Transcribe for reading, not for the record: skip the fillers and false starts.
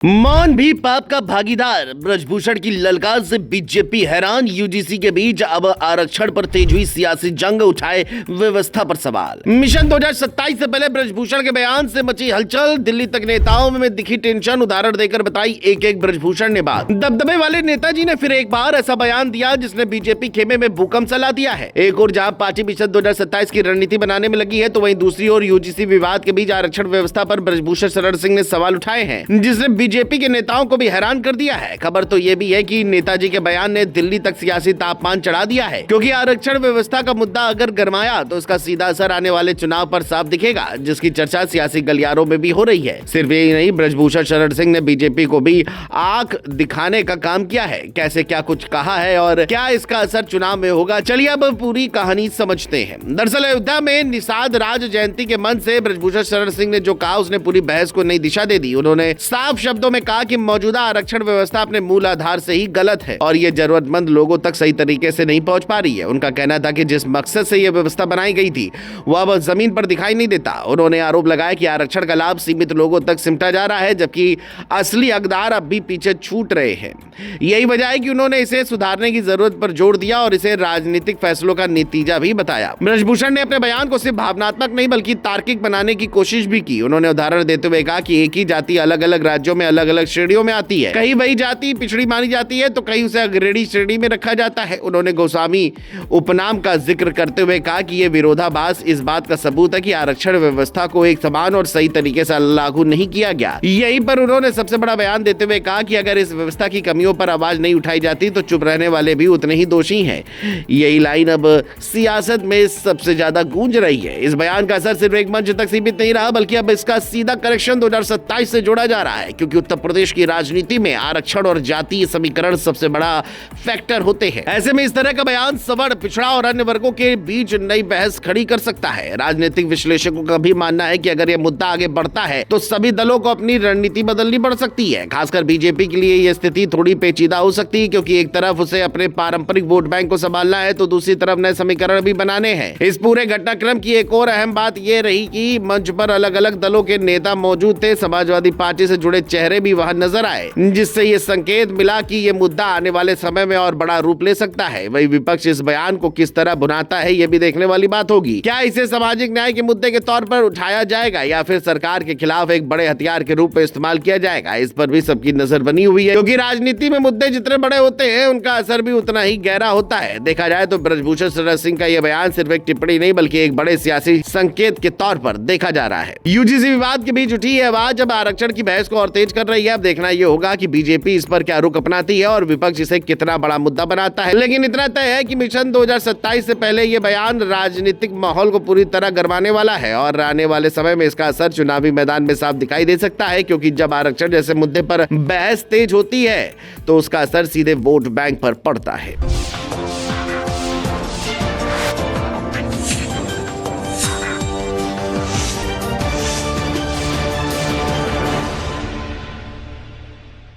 मौन भी पाप का भागीदार, ब्रजभूषण की ललकार से बीजेपी हैरान। यूजीसी के बीच अब आरक्षण पर तेज हुई सियासी जंग, उठाए व्यवस्था पर सवाल। मिशन 2027 से पहले ब्रजभूषण के बयान से मची हलचल, दिल्ली तक नेताओं में दिखी टेंशन। उदाहरण देकर बताई एक एक ब्रजभूषण ने बात। दबदबे वाले नेताजी ने फिर एक बार ऐसा बयान दिया जिसने बीजेपी खेमे में भूकंप ला दिया है। एक और जहां पार्टी मिशन 2027 की रणनीति बनाने में लगी है, तो वहीं दूसरी ओर यूजीसी विवाद के बीच आरक्षण व्यवस्था पर ब्रजभूषण शरण सिंह ने सवाल उठाए हैं, जिसने बीजेपी के नेताओं को भी हैरान कर दिया है। खबर तो ये भी है कि नेताजी के बयान ने दिल्ली तक सियासी तापमान चढ़ा दिया है, क्योंकि आरक्षण व्यवस्था का मुद्दा अगर गरमाया तो उसका सीधा असर आने वाले चुनाव पर साफ दिखेगा, जिसकी चर्चा सियासी गलियारों में भी हो रही है। सिर्फ यही नहीं, ब्रजभूषण शरण सिंह ने बीजेपी को भी आंख दिखाने का काम किया है। कैसे क्या कुछ कहा है और क्या इसका असर चुनाव में होगा, चलिए अब पूरी कहानी समझते हैं। दरअसल अयोध्या में निषाद राज जयंती के मंच से ब्रजभूषण शरण सिंह ने जो कहा, उसने पूरी बहस को नई दिशा दे दी। उन्होंने साफ शब्दों में कहा कि मौजूदा आरक्षण व्यवस्था अपने मूल आधार से ही गलत है और ये जरूरतमंद लोगों तक सही तरीके से नहीं पहुंच पा रही है। उनका कहना था कि जिस मकसद से यह व्यवस्था बनाई गई थी वो अब जमीन पर दिखाई नहीं देता। उन्होंने आरोप लगाया कि आरक्षण का लाभ सीमित लोगों तक सिमटा जा रहा है, जबकि असली हकदार अब भी पीछे छूट रहे हैं। यही वजह है कि उन्होंने इसे सुधारने की जरूरत पर जोर दिया और इसे राजनीतिक फैसलों का नतीजा भी बताया। ब्रजभूषण ने अपने बयान को सिर्फ भावनात्मक नहीं बल्कि तार्किक बनाने की कोशिश भी की। उन्होंने उदाहरण देते हुए कहा कि एक ही जाति अलग अलग राज्यों में अलग अलग श्रेणियों में आती है। कहीं वही जाति पिछड़ी मानी जाती है तो कहीं उसे अग्रणी श्रेणी में रखा जाता है। उन्होंने गोस्वामी उपनाम का जिक्र करते हुए कहा कि यह विरोधाभास इस बात का सबूत है कि आरक्षण व्यवस्था को एक समान और सही तरीके से लागू नहीं किया गया। यहीं पर उन्होंने सबसे बड़ा बयान देते हुए कहा कि अगर इस व्यवस्था की कमियों पर आवाज नहीं उठाई जाती तो चुप रहने वाले भी उतने ही दोषी हैं। यही लाइन अब सियासत में सबसे ज्यादा गूंज रही है। इस बयान का असर सिर्फ एक मंच तक सीमित नहीं रहा, बल्कि अब इसका सीधा कनेक्शन 2027 से जोड़ा जा रहा है, क्योंकि उत्तर प्रदेश की राजनीति में आरक्षण और जातीय समीकरण सबसे बड़ा फैक्टर होते हैं। ऐसे में इस तरह का बयान सवर्ण, पिछड़ा और अन्य वर्गों के बीच नई बहस खड़ी कर सकता है। राजनीतिक विश्लेषकों का भी मानना है कि अगर यह मुद्दा आगे बढ़ता है तो सभी दलों को अपनी रणनीति बदलनी पड़ सकती है। खासकर बीजेपी के लिए यह स्थिति थोड़ी पेचीदा हो सकती है, क्योंकि एक तरफ उसे अपने पारंपरिक वोट बैंक को संभालना है तो दूसरी तरफ नए समीकरण भी बनाने हैं। इस पूरे घटनाक्रम की एक और अहम बात यह रही कि मंच पर अलग अलग दलों के नेता मौजूद थे। समाजवादी पार्टी से जुड़े चेहरे भी वहां नजर आए, जिससे ये संकेत मिला कि ये मुद्दा आने वाले समय में और बड़ा रूप ले सकता है। वही विपक्ष इस बयान को किस तरह भुनाता है, ये भी देखने वाली बात होगी। क्या इसे सामाजिक न्याय के मुद्दे के तौर पर उठाया जाएगा या फिर सरकार के खिलाफ एक बड़े हथियार के रूप में इस्तेमाल किया जाएगा, इस पर भी सबकी नजर बनी हुई है, क्योंकि राजनीति में मुद्दे जितने बड़े होते हैं उनका असर भी उतना ही गहरा होता है। देखा जाए तो ब्रजभूषण शरण सिंह का यह बयान सिर्फ एक टिप्पणी नहीं बल्कि एक बड़े सियासी संकेत के तौर पर देखा जा रहा है। यूजीसी विवाद के बीच उठी है आवाज जब आरक्षण की बहस को और तेज कर रही है। अब देखना यह होगा कि बीजेपी इस पर क्या रुख अपनाती है और विपक्ष इसे कितना बड़ा मुद्दा बनाता है। लेकिन इतना तय है कि मिशन 2027 से पहले यह बयान राजनीतिक माहौल को पूरी तरह गरमाने वाला है और आने वाले समय में इसका असर चुनावी मैदान में साफ दिखाई दे सकता है, क्योंकि जब आरक्षण जैसे मुद्दे पर बहस तेज होती है तो उसका असर सीधे वोट बैंक पर पड़ता है।